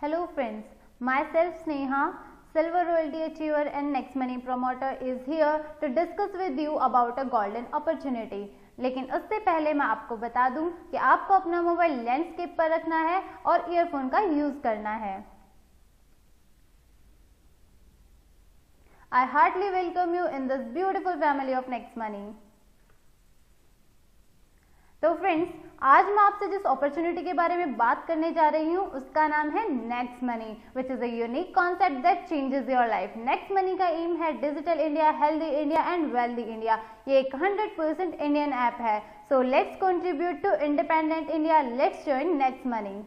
Hello friends, myself Sneha, Silver Royalty Achiever and Next Money Promoter is here to discuss with you about a golden opportunity. लेकिन उससे पहले मैं आपको बता दूं कि आपको अपना मोबाइल लैंडस्केप पर रखना है और ईयरफोन का यूज करना है। I heartily welcome you in this beautiful family of Next Money. तो फ्रेंड्स, आज मैं आपसे जिस अपॉर्चुनिटी के बारे में बात करने जा रही हूँ उसका नाम है next money, which is a unique concept that changes your life. Next money का एम है digital India, healthy India and wealthy India. ये एक 100% इंडियन ऐप है। So let's contribute to independent India, let's join next money.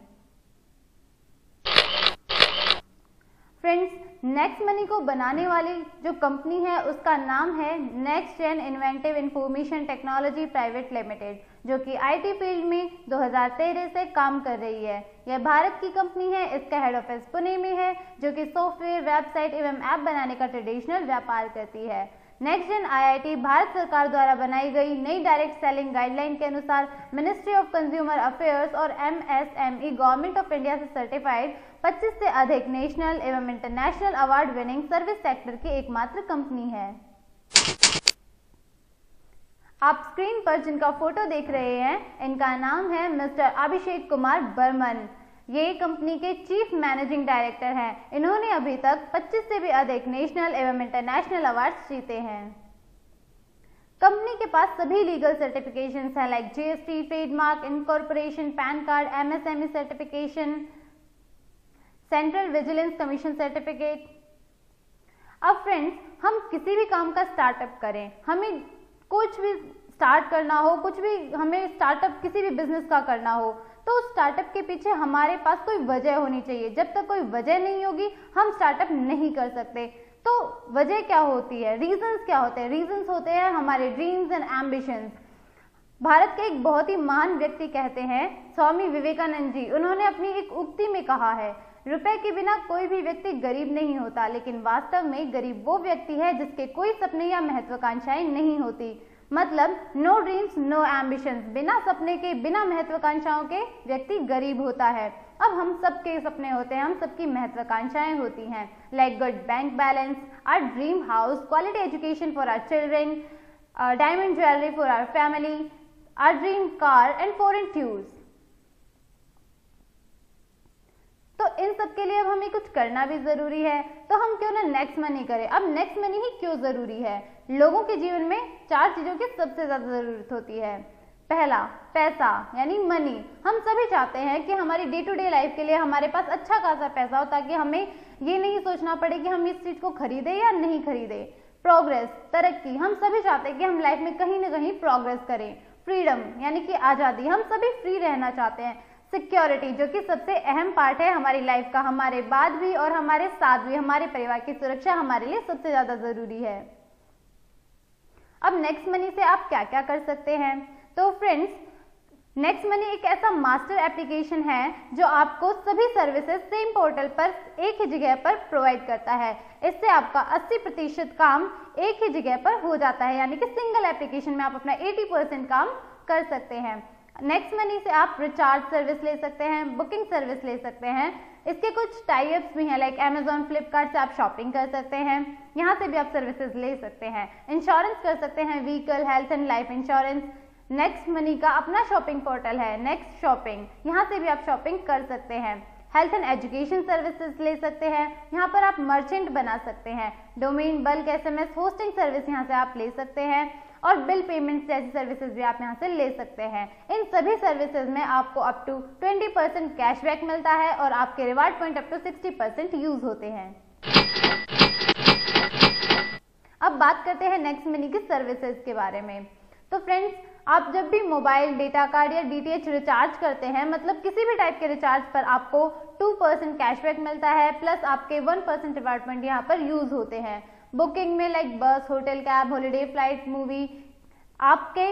Friends, next money को बनाने वाली जो company है उसका नाम है next gen inventive information technology private limited, जो कि आईटी फील्ड में 2013 से काम कर रही है। यह भारत की कंपनी है। इसका हेड ऑफिस पुणे में है, जो कि सॉफ्टवेयर, वेबसाइट एवं ऐप बनाने का ट्रेडिशनल व्यापार करती है। नेक्स्ट जेन आईआईटी भारत सरकार द्वारा बनाई गई नई डायरेक्ट सेलिंग गाइडलाइन के अनुसार मिनिस्ट्री ऑफ कंज्यूमर अफेयर्स और एमएसएमई गवर्नमेंट ऑफ इंडिया से सर्टिफाइड 25 से अधिक नेशनल एवं international award winning service sector की एकमात्र कंपनी है। आप स्क्रीन पर जिनका फोटो देख रहे हैं, इनका नाम है मिस्टर अभिषेक कुमार बर्मन। ये कंपनी के चीफ मैनेजिंग डायरेक्टर हैं। इन्होंने अभी तक 25 से भी अधिक नेशनल एवं इंटरनेशनल अवार्ड्स जीते हैं। कंपनी के पास सभी लीगल सर्टिफिकेशंस हैं, like GST, trademark, incorporation, pan card, MSME certification, central vigilance commission certificate. अब फ्रेंड्स, हम किसी भी काम का स्टार्टअप करें, हमें कुछ भी स्टार्ट करना हो, कुछ भी हमें स्टार्टअप किसी भी बिजनेस का करना हो, तो स्टार्टअप के पीछे हमारे पास कोई वजह होनी चाहिए। जब तक कोई वजह नहीं होगी हम स्टार्टअप नहीं कर सकते। तो वजह क्या होती है, रीजंस क्या होते हैं? रीजंस होते हैं हमारे ड्रीम्स एंड एम्बिशंस। भारत के एक बहुत ही महान व्यक्ति कहते हैं, स्वामी विवेकानंद जी, उन्होंने अपनी एक उक्ति में कहा है, रुपए के बिना कोई भी व्यक्ति गरीब नहीं होता, लेकिन वास्तव में गरीब वो व्यक्ति है जिसके कोई सपने या महत्वाकांक्षाएं नहीं होती। मतलब नो ड्रीम्स नो एम्बिशंस, बिना सपने के, बिना महत्वाकांक्षाओं के व्यक्ति गरीब होता है। अब हम सबके सपने होते हैं, हम सबकी महत्वाकांक्षाएं होती हैं, like good bank balance, our dream house, quality education for our children, diamond jewellery for our family, our dream car and foreign tours. तो इन सब के लिए अब हमें कुछ करना भी जरूरी है, तो हम क्यों ना नेक्स्ट मनी करें। अब नेक्स्ट मनी ही क्यों जरूरी है? लोगों के जीवन में 4 चीजों की सबसे ज्यादा जरूरत होती है। पहला, पैसा यानी मनी। हम सभी चाहते हैं कि हमारी डे टू डे लाइफ के लिए हमारे पास अच्छा खासा पैसा हो, ताकि हमें ये नहीं सोचना पड़े कि हम इस चीज को खरीदे या नहीं खरीदे। प्रोग्रेस, तरक्की, हम सभी चाहते हैं कि हम लाइफ में कहीं ना कहीं प्रोग्रेस करें। फ्रीडम यानी कि आजादी, हम सभी फ्री रहना चाहते हैं। सिक्योरिटी, जो कि सबसे अहम पार्ट है हमारी लाइफ का, हमारे बाद भी और हमारे साथ भी, हमारे परिवार की सुरक्षा हमारे लिए सबसे ज्यादा जरूरी है। अब नेक्स्ट मनी से आप क्या क्या कर सकते हैं? तो फ्रेंड्स, नेक्स्ट मनी एक ऐसा मास्टर एप्लीकेशन है जो आपको सभी सर्विसेज सेम पोर्टल पर एक ही जगह पर प्रोवाइड करता है। इससे आपका 80% काम एक ही जगह पर हो जाता है, यानी कि सिंगल एप्लीकेशन में आप अपना 80% काम कर सकते हैं। नेक्स्ट मनी से आप रिचार्ज सर्विस ले सकते हैं, बुकिंग सर्विस ले सकते हैं। इसके कुछ टाइप्स भी हैं, लाइक अमेजॉन, फ्लिपकार्ट से आप शॉपिंग कर सकते हैं, यहाँ से भी आप सर्विसेज ले सकते हैं। इंश्योरेंस कर सकते हैं, vehicle, health and life insurance. Next money का अपना शॉपिंग पोर्टल है नेक्स्ट शॉपिंग, यहाँ से भी आप शॉपिंग कर सकते हैं। हेल्थ एंड एजुकेशन सर्विसेज ले सकते हैं, यहाँ पर आप मर्चेंट बना सकते हैं। Domain, bulk, SMS, hosting service यहाँ से आप ले सकते हैं, और बिल पेमेंट्स जैसी सर्विसेज भी आप यहाँ से ले सकते हैं। इन सभी सर्विसेज में आपको अप टू 20% कैशबैक मिलता है और आपके reward point up to 60% use होते हैं। अब बात करते हैं नेक्स्ट मनी की सर्विसेज के बारे में। तो फ्रेंड्स, आप जब भी मोबाइल, डेटा कार्ड या डीटीएच रिचार्ज करते हैं, मतलब किसी भी टाइप के रिचार्ज पर आपको 2% कैशबैक मिलता है, प्लस आपके 1% रिवार्ड पॉइंट यहाँ पर यूज होते हैं। बुकिंग में लाइक बस, hotel, cab, holiday, flight, movie, आपके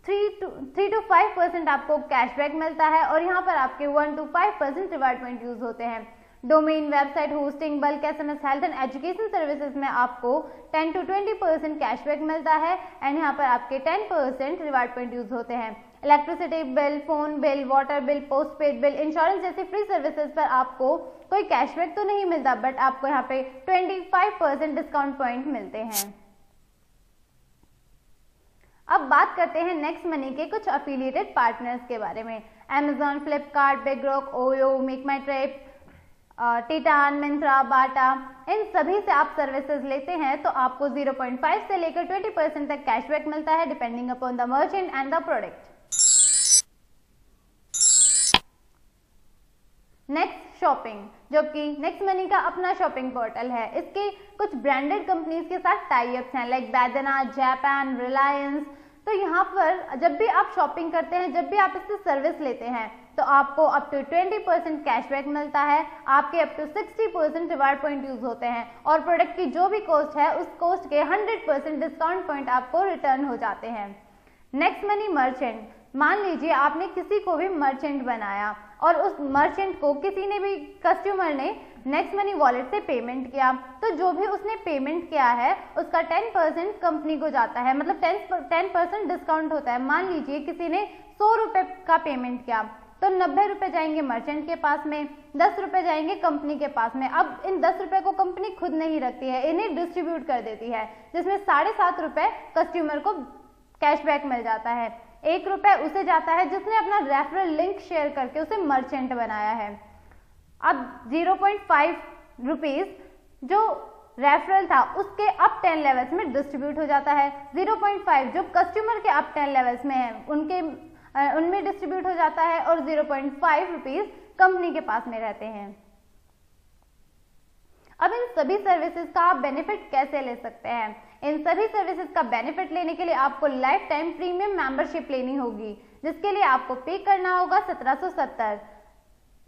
3 to 5% आपको कैशबैक मिलता है, और यहाँ पर आपके 1 to 5% रिवार्ड पॉइंट यूज होते हैं। Domain, website, hosting, bulk, SMS, health and education services में आपको 10 to 20% कैशबैक मिलता है, एंड यहाँ पर आपके 10% रिवार्ड पॉइंट यूज होते हैं। Electricity bill, phone bill, water bill, postpaid bill, insurance जैसी फ्री सर्विसेज पर आपको कोई कैशबैक तो नहीं मिलता, बट आपको यहाँ पे 25% डिस्काउंट पॉइंट मिलते हैं। अब बात करते हैं नेक्स्ट मनी के कुछ अफिलिएटेड पार्टनर्स के बारे में। Amazon, फ्लिपकार्ट, बिगरोक, ओयो, मेक माई ट्रिप, टिटान, मिंत्रा, बाटा, इन सभी से आप सर्विसेज लेते हैं तो आपको 0.5 से लेकर 20% तक कैशबैक मिलता है depending upon the merchant and the product. Next shopping, जो कि नेक्स्ट मनी का अपना शॉपिंग पोर्टल है। इसके कुछ ब्रांडेड कंपनीज के साथ टाई अप्स हैं लाइक बैदना, जापान, रिलायंस। तो यहाँ पर जब भी आप शॉपिंग करते हैं, जब भी आप इससे सर्विस लेते हैं तो आपको अप टू 20% कैशबैक मिलता है, आपके up to 60% reward point use होते हैं और प्रोडक्ट की जो भी कॉस्ट है उस कॉस्ट के 100% डिस्काउंट पॉइंट आपको रिटर्न हो जाते हैं। नेक्स्ट मनी मर्चेंट, मान लीजिए आपने किसी को भी मर्चेंट बनाया और उस मर्चेंट को किसी ने भी कस्टमर ने नेक्स्ट मनी वॉलेट से पेमेंट किया, तो जो भी उसने पेमेंट किया है उसका 10% कंपनी को जाता है, मतलब 10% डिस्काउंट होता है। मान लीजिए किसी ने 100 रुपए का पेमेंट किया तो 90 रुपए जाएंगे मर्चेंट के पास में, 10 रुपए जाएंगे कंपनी के पास में। अब इन 10 रुपए को कंपनी खुद नहीं रखती है, इन्हें डिस्ट्रीब्यूट कर देती है, जिसमें 7.5 रुपए कस्टमर को कैशबैक मिल जाता है। 1 रुपए उसे जाता है जिसने अपना रेफरल लिंक शेयर करके उसे मर्चेंट बनाया है। अब 0.5 रुपीज जो रेफरल था उसके अप 10 लेवल्स में डिस्ट्रीब्यूट हो जाता है। 0.5 जो कस्टमर के अप 10 लेवल्स में है उनमें डिस्ट्रीब्यूट हो जाता है और 0.5 रुपीज कंपनी के पास में रहते हैं। अब इन सभी सर्विसेज का आप बेनिफिट कैसे ले सकते हैं? इन सभी सर्विसेज का बेनिफिट लेने के लिए आपको लाइफ टाइम प्रीमियम मेंबरशिप लेनी होगी, जिसके लिए आपको पे करना होगा 1770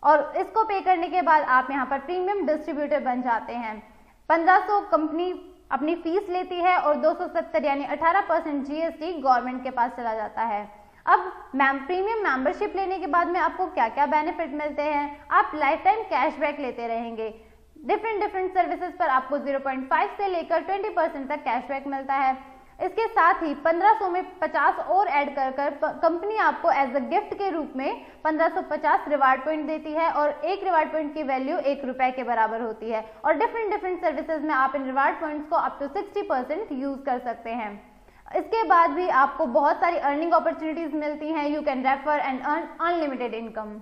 और इसको पे करने के बाद आप यहाँ पर प्रीमियम डिस्ट्रीब्यूटर बन जाते हैं। 1500 कंपनी अपनी फीस लेती है और 270 यानी 18% GST गवर्नमेंट के पास चला जाता है। अब प्रीमियम मेंबरशिप लेने के बाद में आपको क्या क्या बेनिफिट मिलते हैं? आप लाइफ टाइम कैशबैक लेते रहेंगे। डिफरेंट सर्विसेज पर आपको 0.5 से लेकर 20% तक कैशबैक मिलता है। इसके साथ ही 1500 में 50 और ऐड कर कंपनी आपको एज अ गिफ्ट के रूप में 1550 रिवार्ड पॉइंट देती है और एक रिवार्ड पॉइंट की वैल्यू 1 रुपए के बराबर होती है और डिफरेंट सर्विसेज में आप इन रिवार्ड पॉइंट्स को अप टू 60% यूज कर सकते हैं। इसके बाद भी आपको बहुत सारी अर्निंग अपॉर्चुनिटीज मिलती हैं। You can refer and earn unlimited income.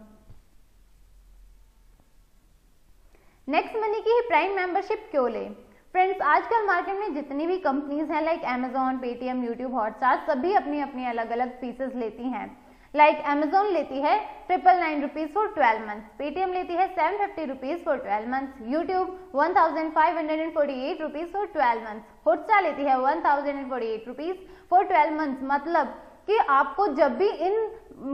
Next money की ही प्राइम मेंबरशिप क्यों ले? फ्रेंड्स, आजकल मार्केट में जितनी भी कंपनीज हैं like Amazon, Paytm, YouTube, Hotstar, सभी अपनी अपनी अलग अलग फीसेस लेती हैं। लाइक Amazon लेती है 999 रुपीज फॉर 12 मंथ्स, पेटीएम लेती है 750 rupees for 12 months, YouTube 1548 rupees for 12 months, Hotstar लेती है 1048 रुपीज फॉर 12 मंथ्स। मतलब कि आपको जब भी इन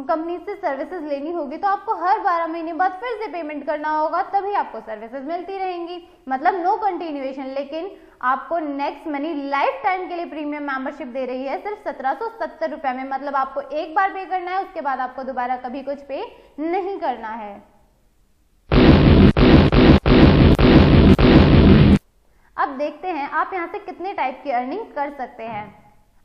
कंपनी से सर्विसेज लेनी होगी तो आपको हर 12 महीने बाद फिर से पेमेंट करना होगा, तभी आपको सर्विसेज मिलती रहेंगी। मतलब नो कंटिन्यूएशन। लेकिन आपको नेक्स्ट मनी लाइफ टाइम के लिए प्रीमियम मेंबरशिप दे रही है सिर्फ 1770 रुपए में। मतलब आपको एक बार पे करना है, उसके बाद आपको दोबारा कभी कुछ पे नहीं करना है। अब देखते हैं आप यहाँ से कितने टाइप की अर्निंग कर सकते हैं।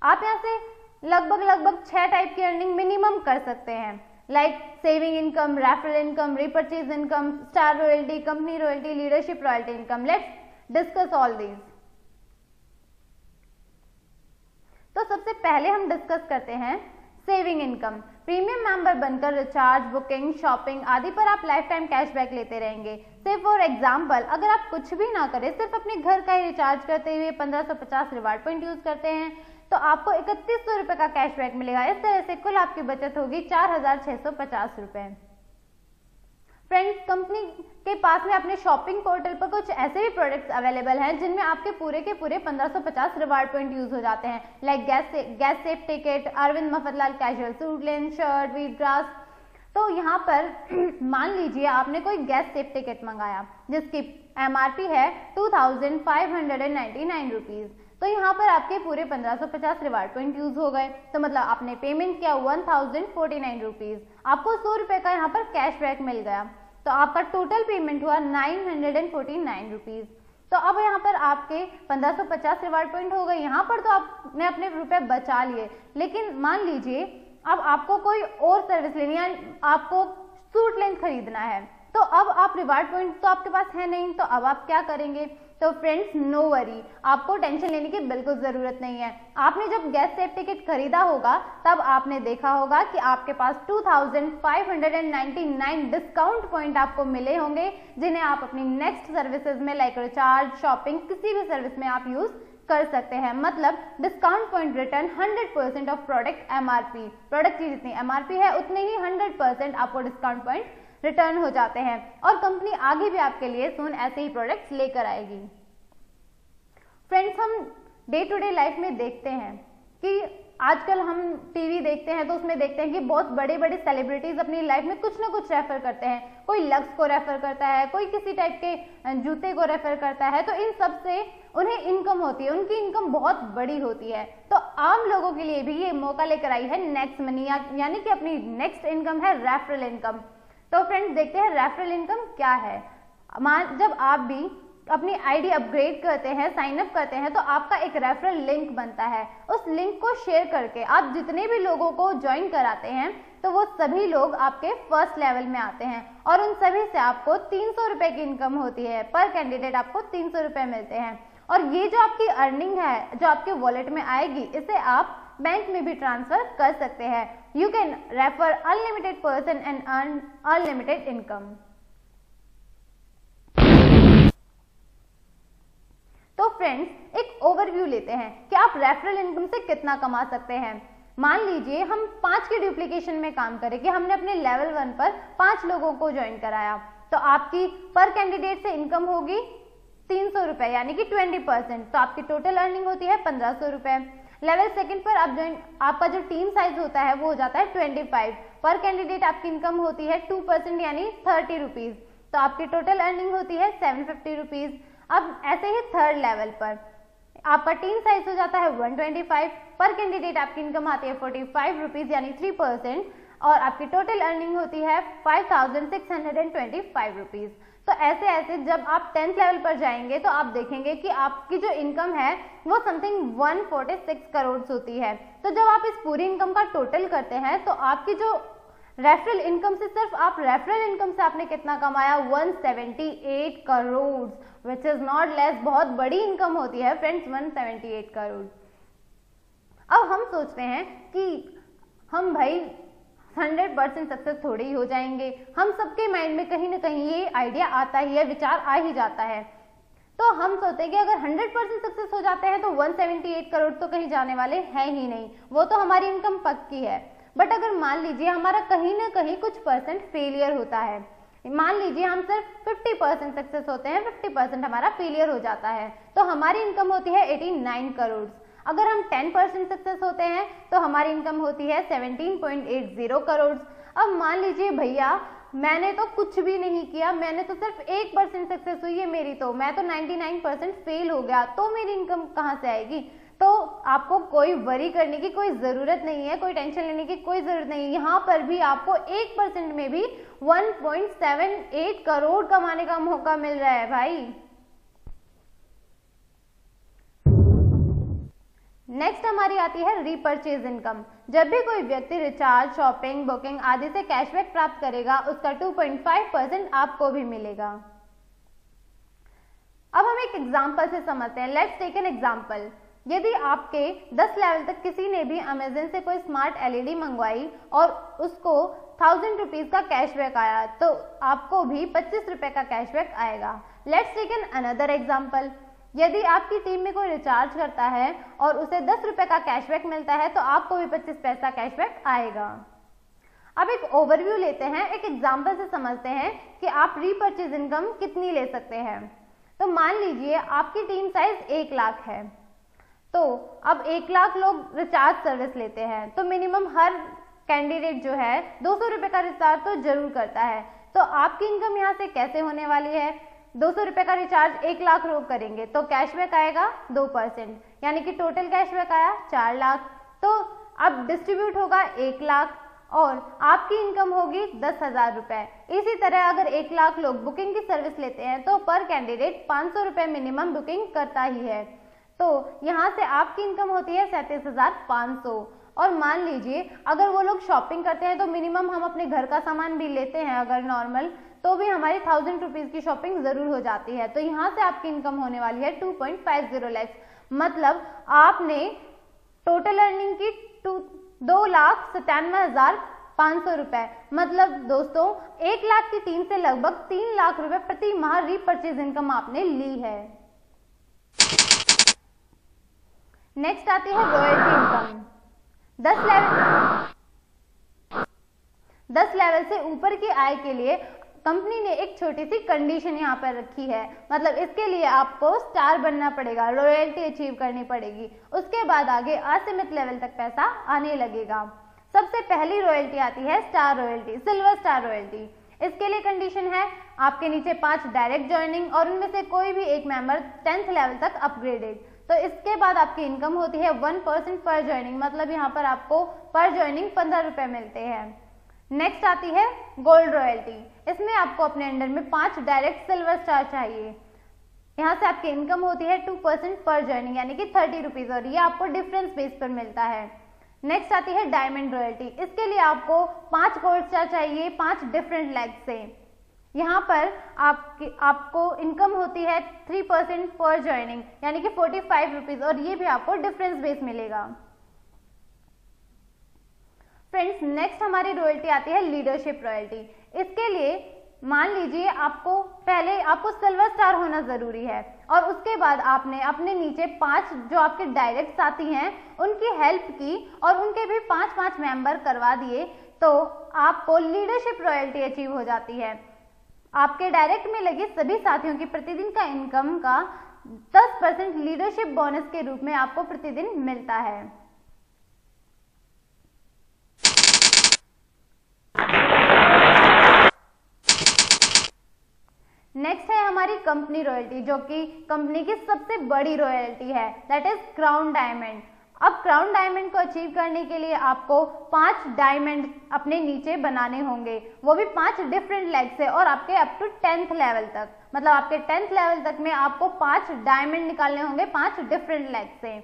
आप यहाँ से लगभग 6 टाइप की अर्निंग मिनिमम कर सकते हैं, like saving income, referral income, repurchase income, star royalty, company royalty, leadership royalty income. Let's discuss all these. तो सबसे पहले हम डिस्कस करते हैं सेविंग इनकम। प्रीमियम मेंबर बनकर रिचार्ज, बुकिंग, शॉपिंग आदि पर आप लाइफ टाइम कैशबैक लेते रहेंगे। से फॉर एग्जांपल, अगर आप कुछ भी ना करें, सिर्फ अपने घर का ही रिचार्ज करते हुए 1550 रिवार्ड पॉइंट यूज करते हैं तो आपको 3100 रुपए का कैशबैक मिलेगा। इस तरह से कुल आपकी बचत होगी 4650 रुपए। फ्रेंड्स, कंपनी के पास में अपने शॉपिंग पोर्टल पर कुछ ऐसे भी प्रोडक्ट्स अवेलेबल हैं जिनमें आपके पूरे के पूरे 1550 रिवार्ड पॉइंट यूज हो जाते हैं, like gas safe ticket, Arvind Mafatlal casual suit length, shirt, wheat grass. तो यहाँ पर मान लीजिए आपने कोई गैस सेफ टिकट मंगाया जिसकी MRP है 2599 रुपीज, तो यहाँ पर आपके पूरे 1550 रिवार्ड पॉइंट यूज हो गए। तो मतलब आपने पेमेंट किया 1049 रुपीज, आपको 100 रुपए का यहाँ पर कैशबैक मिल गया, तो आपका टोटल पेमेंट हुआ 949 रुपीज। तो अब यहाँ पर आपके 1550 रिवार्ड पॉइंट हो गए। यहाँ पर तो आपने अपने रुपए बचा लिए, लेकिन मान लीजिए अब आपको कोई और सर्विस लेनी है, आपको सूट लेंथ खरीदना है, तो अब आप रिवार्ड पॉइंट तो आपके पास है नहीं, तो अब आप क्या करेंगे? तो फ्रेंड्स नो वरी, आपको टेंशन लेने की बिल्कुल जरूरत नहीं है। आपने जब गेस्ट सेफ टिकट खरीदा होगा तब आपने देखा होगा कि आपके पास 2599 डिस्काउंट पॉइंट आपको मिले होंगे, जिन्हें आप अपनी नेक्स्ट सर्विसेज में लाइक रिचार्ज, शॉपिंग, किसी भी सर्विस में आप यूज कर सकते हैं। मतलब discount point return 100% of product MRP, product की जितनी एमआरपी है उतने ही 100% आपको डिस्काउंट पॉइंट रिटर्न हो जाते हैं, और कंपनी आगे भी आपके लिए सून ऐसे ही प्रोडक्ट्स लेकर आएगी। फ्रेंड्स, हम डे टू डे लाइफ में देखते हैं कि आजकल हम टीवी देखते हैं तो उसमें देखते हैं कि बहुत बड़े बड़े सेलिब्रिटीज अपनी लाइफ में कुछ ना कुछ रेफर करते हैं। कोई लक्स को रेफर करता है, कोई किसी टाइप के जूते को रेफर करता है, तो इन सब से उन्हें इनकम होती है, उनकी इनकम बहुत बड़ी होती है। तो आम लोगों के लिए भी ये मौका लेकर आई है नेक्स्ट मनी, यानी कि अपनी नेक्स्ट इनकम है रेफरल इनकम। तो फ्रेंड्स, देखते हैं रेफरल इनकम क्या है। जब आप भी अपनी आईडी अपग्रेड करते हैं, साइन अप करते हैं, तो आपका एक रेफरल लिंक बनता है। उस लिंक को शेयर करके आप जितने भी लोगों को ज्वाइन कराते हैं तो वो सभी लोग आपके फर्स्ट लेवल में आते हैं, और उन सभी से आपको 300 रुपए की इनकम होती है। पर कैंडिडेट आपको 300 रुपए मिलते हैं, और ये जो आपकी अर्निंग है जो आपके वॉलेट में आएगी, इसे आप बैंक में भी ट्रांसफर कर सकते हैं। You can refer unlimited person and earn unlimited income. तो फ्रेंड्स, एक ओवरव्यू लेते हैं कि आप रेफरल इनकम से कितना कमा सकते हैं। मान लीजिए हम 5 की डुप्लीकेशन में काम करें कि हमने अपने लेवल 1 पर 5 लोगों को ज्वाइन कराया, तो आपकी पर कैंडिडेट से इनकम होगी 300 रुपए, यानी कि 20%। तो आपकी टोटल अर्निंग होती है 1500 रुपए। लेवल 2 पर आप ज्वाइन, आपका जो टीम साइज होता है वो हो जाता है 25। पर कैंडिडेट आपकी इनकम होती है 2%, यानी 30 रुपीज। तो आपकी टोटल अर्निंग होती है 750 रुपीज। अब ऐसे ही थर्ड लेवल पर आपका टीम साइज हो जाता है 125। पर कैंडिडेट आपकी इनकम आती है 45 रुपीज, यानी 3%, और आपकी टोटल अर्निंग होती है 5625 रुपीज। तो ऐसे ऐसे जब आप 10th लेवल पर जाएंगे तो आप देखेंगे कि आपकी जो इनकम है वो समथिंग 146 करोड़ होती है। तो जब आप इस पूरी इनकम का टोटल करते हैं तो आपकी जो रेफरल इनकम से, सिर्फ आप रेफरल इनकम से आपने कितना कमाया? 178 crore, which is not less. बहुत बड़ी इनकम होती है फ्रेंड्स 178 करोड़। अब हम सोचते हैं कि हम भाई 100% सक्सेस थोड़ी ही हो जाएंगे। हम सबके माइंड में कहीं ना कहीं ये आइडिया आता ही है, विचार आ ही जाता है। तो हम सोचते हैं कि अगर 100% सक्सेस हो जाते हैं तो 178 करोड़ तो कहीं जाने वाले हैं ही नहीं, वो तो हमारी इनकम पक्की है। बट अगर मान लीजिए हमारा कहीं ना कहीं कुछ परसेंट फेलियर होता है, मान लीजिए हम सिर्फ 50% सक्सेस होते हैं, 50% हमारा फेलियर हो जाता है, तो हमारी इनकम होती है 89 करोड़। अगर हम 10% सक्सेस होते हैं तो हमारी इनकम होती है 17.80 करोड़। अब मान लीजिए भैया मैंने तो कुछ भी नहीं किया, मैंने तो सिर्फ 1% सक्सेस हुई है मेरी, तो मैं तो 99% फेल हो गया, तो मेरी इनकम कहाँ से आएगी? तो आपको कोई वरी करने की कोई जरूरत नहीं है, कोई टेंशन लेने की कोई जरूरत नहीं है। यहाँ पर भी आपको 1% में भी 1.78 करोड़ कमाने का मौका मिल रहा है भाई। नेक्स्ट हमारी आती है रीपर्चेज इनकम। जब भी कोई व्यक्ति रिचार्ज, शॉपिंग, बुकिंग आदि से कैशबैक प्राप्त करेगा, उसका 2.5% आपको भी मिलेगा। अब हम एक एग्जांपल से समझते हैं। Let's take an example. यदि आपके 10 लेवल तक किसी ने भी अमेजन से कोई स्मार्ट एलईडी मंगवाई और उसको 1000 रुपीज का कैशबैक आया, तो आपको भी 25 रुपए का कैशबैक आएगा। Let's take an another example. यदि आपकी टीम में कोई रिचार्ज करता है और उसे 10 रुपए का कैशबैक मिलता है, तो आपको भी 25 पैसा कैशबैक आएगा। अब एक ओवरव्यू लेते हैं, एक एग्जांपल से समझते हैं कि आप रीपर्चेज इनकम कितनी ले सकते हैं। तो मान लीजिए आपकी टीम साइज 1 लाख है, तो अब 1 लाख लोग रिचार्ज सर्विस लेते हैं, तो मिनिमम हर कैंडिडेट जो है 200 रुपए का रिचार्ज तो जरूर करता है। तो आपकी इनकम यहाँ से कैसे होने वाली है? 200 रुपए का रिचार्ज 1 लाख लोग करेंगे तो कैशबैक आएगा 2%, यानी कि टोटल कैशबैक आया 4 लाख। तो अब डिस्ट्रीब्यूट होगा 1 लाख और आपकी इनकम होगी 10,000 रुपए। इसी तरह अगर 1 लाख लोग बुकिंग की सर्विस लेते हैं तो पर कैंडिडेट 500 रुपए मिनिमम बुकिंग करता ही है, तो यहाँ से आपकी इनकम होती है 37,500। और मान लीजिए अगर वो लोग शॉपिंग करते हैं तो मिनिमम हम अपने घर का सामान भी लेते हैं अगर नॉर्मल, तो भी हमारी 1000 रुपीज की शॉपिंग जरूर हो जाती है। तो यहाँ से आपकी इनकम होने वाली है 2.50 लाख। मतलब आपने टोटल अर्निंग की 2,97,500 रुपए, मतलब दोस्तों 1 लाख की टीम से लगभग 3 लाख रुपए प्रति माह रीपरचेज इनकम आपने ली है। नेक्स्ट आती है रॉयल्टी इनकम। 10 लेवल से ऊपर की आय के लिए कंपनी ने एक छोटी सी कंडीशन यहाँ पर रखी है। मतलब इसके लिए आपको स्टार बनना पड़ेगा, रॉयल्टी अचीव करनी पड़ेगी, उसके बाद आगे असीमित लेवल तक पैसा आने लगेगा। सबसे पहली रॉयल्टी आती है star royalty, silver star royalty. इसके लिए कंडीशन है आपके नीचे 5 डायरेक्ट ज्वाइनिंग और उनमें से कोई भी एक मेंबर 10th लेवल तक अपग्रेडेड। तो इसके बाद आपकी इनकम होती है 1% पर ज्वाइनिंग, मतलब यहाँ पर आपको पर ज्वाइनिंग 15 रुपए मिलते हैं। नेक्स्ट आती है गोल्ड रॉयल्टी। इसमें आपको अपने अंडर में 5 डायरेक्ट सिल्वर स्टार चाहिए। यहाँ से आपकी इनकम होती है 2% पर ज्वाइनिंग, यानी कि 30 रुपीज, और ये आपको डिफरेंस बेस पर मिलता है। नेक्स्ट आती है डायमंड रॉयल्टी। इसके लिए आपको 5 गोल्ड स्टार चाहिए 5 डिफरेंट लेग से। यहाँ पर आपको इनकम होती है 3% पर ज्वाइनिंग, यानी कि 45 रुपीज, और ये भी आपको डिफरेंस बेस मिलेगा। फ्रेंड्स, नेक्स्ट हमारी रॉयल्टी आती है लीडरशिप रॉयल्टी। इसके लिए मान लीजिए आपको सिल्वर स्टार होना जरूरी है और उसके बाद आपने अपने नीचे 5 जो आपके डायरेक्ट साथी हैं उनकी हेल्प की और उनके भी 5-5 मेंबर करवा दिए, तो आपको लीडरशिप रॉयल्टी अचीव हो जाती है। आपके डायरेक्ट में लगे सभी साथियों की प्रतिदिन का इनकम का 10% लीडरशिप बोनस के रूप में आपको प्रतिदिन मिलता है। नेक्स्ट है हमारी कंपनी रॉयल्टी, जो कि कंपनी की सबसे बड़ी रॉयल्टी है, दैट इज क्राउन डायमंड। अब क्राउन डायमंड को अचीव करने के लिए आपको 5 डायमंड अपने नीचे बनाने होंगे, वो भी 5 डिफरेंट लेग से, और आपके अप टू 10th लेवल तक। मतलब आपके 10th लेवल तक में आपको 5 डायमंड निकालने होंगे 5 डिफरेंट लेग से।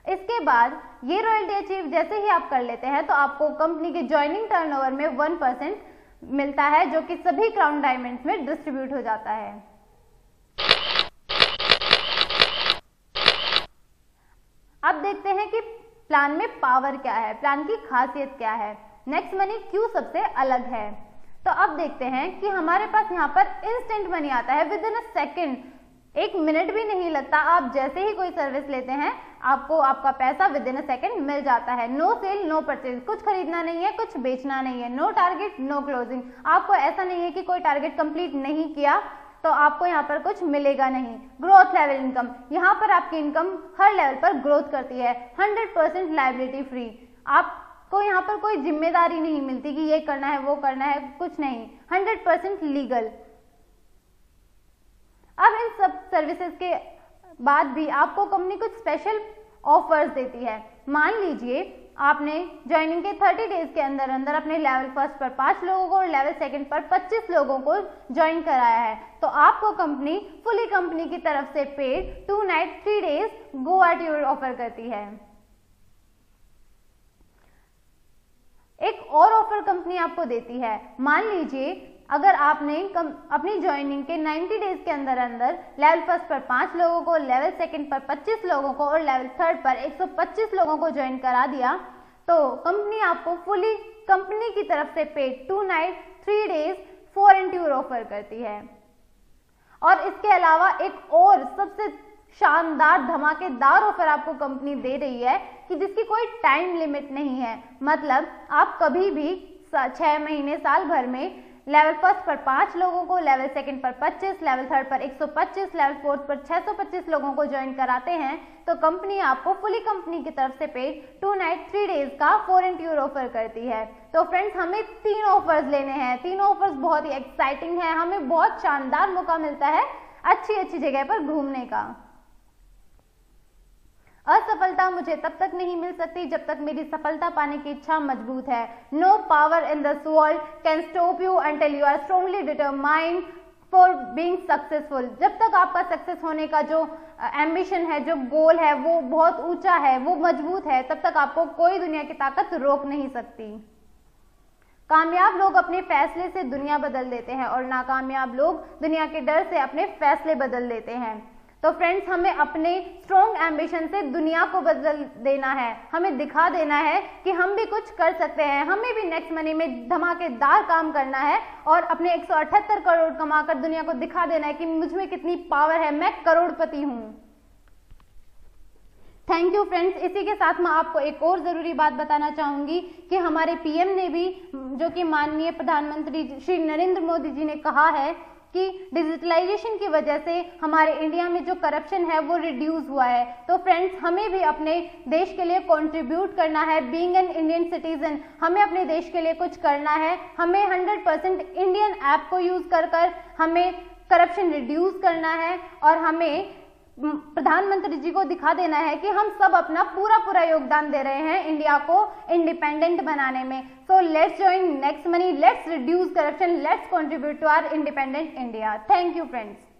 इसके बाद ये रॉयल्टी अचीव जैसे ही आप कर लेते हैं तो आपको कंपनी के ज्वाइनिंग टर्नओवर में 1% मिलता है, जो कि सभी क्राउन डायमंड्स में डिस्ट्रीब्यूट हो जाता है। अब देखते हैं कि प्लान में पावर क्या है, प्लान की खासियत क्या है, नेक्स्ट मनी क्यों सबसे अलग है। तो अब देखते हैं कि हमारे पास यहाँ पर इंस्टेंट मनी आता है with in a second, 1 minute भी नहीं लगता। आप जैसे ही कोई सर्विस लेते हैं आपको आपका पैसा विद इन अ सेकेंड मिल जाता है। नो सेल नो परचेज, कुछ खरीदना नहीं है, कुछ बेचना नहीं है, नो टारगेट नो क्लोजिंग। आपको ऐसा नहीं है कि कोई टारगेट कंप्लीट नहीं किया तो आपको यहाँ पर कुछ मिलेगा नहीं। ग्रोथ लेवल इनकम, यहाँ पर आपकी इनकम हर लेवल पर ग्रोथ करती है। 100% लायबिलिटी फ्री, आपको यहाँ पर कोई जिम्मेदारी नहीं मिलती कि ये करना है वो करना है, कुछ नहीं। 100% लीगल। अब इन सब सर्विसेज के बाद भी आपको कंपनी कुछ स्पेशल ऑफर्स देती है। मान लीजिए आपने ज्वाइनिंग के 30 डेज के अंदर अंदर अपने लेवल फर्स्ट पर 5 लोगों को और लेवल सेकंड पर 25 लोगों को ज्वाइन कराया है, तो आपको कंपनी फुली कंपनी की तरफ से paid 2 night 3 days Goa tour offer करती है। एक और ऑफर कंपनी आपको देती है। मान लीजिए अगर आपने अपनी ज्वाइनिंग के 90 डेज के अंदर अंदर लेवल फर्स्ट पर 5 लोगों को, लेवल सेकंड पर 25 लोगों को और लेवल थर्ड पर 125 लोगों को ज्वाइन करा दिया, तो कंपनी आपको फुली कंपनी की तरफ से paid 2 night 3 days foreign tour offer करती है। और इसके अलावा एक और सबसे शानदार धमाकेदार ऑफर आपको कंपनी दे रही है कि जिसकी कोई टाइम लिमिट नहीं है। मतलब आप कभी भी 6 महीने साल भर में लेवल फर्स्ट पर 5 लोगों को, लेवल सेकंड पर 25, लेवल थर्ड पर 125, लेवल फोर्थ पर 625 लोगों को ज्वाइन कराते हैं, तो कंपनी आपको फुली कंपनी की तरफ से पेड 2 नाइट 3 डेज का फॉरेन टूर ऑफर करती है। तो फ्रेंड्स, हमें 3 ऑफर्स लेने हैं। 3 ऑफर्स बहुत ही एक्साइटिंग है, हमें बहुत शानदार मौका मिलता है अच्छी अच्छी जगह पर घूमने का। असफलता मुझे तब तक नहीं मिल सकती जब तक मेरी सफलता पाने की इच्छा मजबूत है। No power in this world can stop you until you are strongly determined for being successful. जब तक आपका सक्सेस होने का जो एम्बिशन है, जो गोल है, वो बहुत ऊंचा है, वो मजबूत है, तब तक आपको कोई दुनिया की ताकत रोक नहीं सकती। कामयाब लोग अपने फैसले से दुनिया बदल देते हैं और नाकामयाब लोग दुनिया के डर से अपने फैसले बदल देते हैं। तो फ्रेंड्स, हमें अपने स्ट्रॉन्ग एम्बिशन से दुनिया को बदल देना है, हमें दिखा देना है कि हम भी कुछ कर सकते हैं, हमें भी नेक्स्ट मनी में धमाकेदार काम करना है और अपने 178 करोड़ कमाकर दुनिया को दिखा देना है कि मुझ में कितनी पावर है, मैं करोड़पति हूं। Thank you friends. इसी के साथ मैं आपको एक और ज़रूरी बात बताना चाहूँगी कि हमारे पीएम ने भी, जो कि माननीय प्रधानमंत्री श्री नरेंद्र मोदी जी ने कहा है कि डिजिटलाइजेशन की वजह से हमारे इंडिया में जो करप्शन है वो रिड्यूस हुआ है। तो फ्रेंड्स, हमें भी अपने देश के लिए कंट्रीब्यूट करना है। बीइंग एन इंडियन सिटीजन, हमें अपने देश के लिए कुछ करना है। हमें 100% इंडियन ऐप को यूज़ कर हमें करप्शन रिड्यूस करना है और हमें प्रधानमंत्री जी को दिखा देना है कि हम सब अपना पूरा योगदान दे रहे हैं इंडिया को इंडिपेंडेंट बनाने में। So let's join next money, let's reduce corruption, let's contribute to our independent India. Thank you friends.